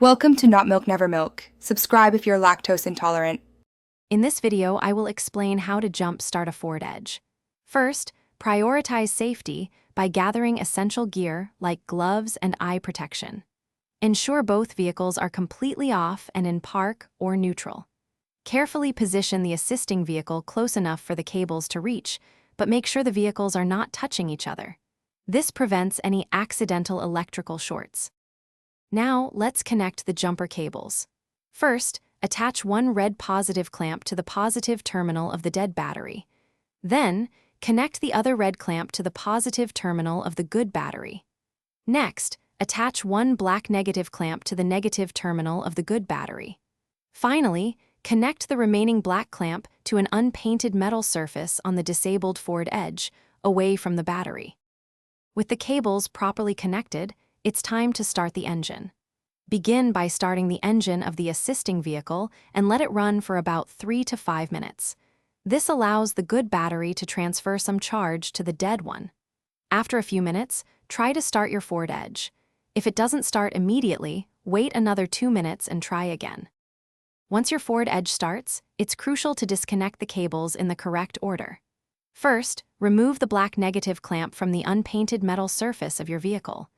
Welcome to Not Milk Never Milk. Subscribe if you're lactose intolerant. In this video, I will explain how to jump-start a Ford Edge. First, prioritize safety by gathering essential gear like gloves and eye protection. Ensure both vehicles are completely off and in park or neutral. Carefully position the assisting vehicle close enough for the cables to reach, but make sure the vehicles are not touching each other. This prevents any accidental electrical shorts. Now, let's connect the jumper cables. First, attach one red positive clamp to the positive terminal of the dead battery. Then, connect the other red clamp to the positive terminal of the good battery. Next, attach one black negative clamp to the negative terminal of the good battery. Finally, connect the remaining black clamp to an unpainted metal surface on the disabled Ford Edge, away from the battery. With the cables properly connected, it's time to start the engine. Begin by starting the engine of the assisting vehicle and let it run for about 3 to 5 minutes. This allows the good battery to transfer some charge to the dead one. After a few minutes, try to start your Ford Edge. If it doesn't start immediately, wait another 2 minutes and try again. Once your Ford Edge starts, it's crucial to disconnect the cables in the correct order. First, remove the black negative clamp from the unpainted metal surface of your vehicle.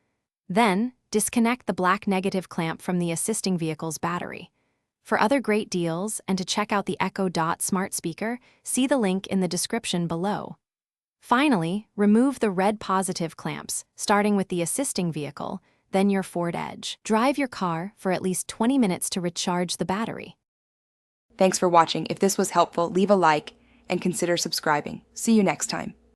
Then, disconnect the black negative clamp from the assisting vehicle's battery. For other great deals and to check out the Echo Dot smart speaker, see the link in the description below. Finally, remove the red positive clamps, starting with the assisting vehicle, then your Ford Edge. Drive your car for at least 20 minutes to recharge the battery. Thanks for watching. If this was helpful, leave a like and consider subscribing. See you next time.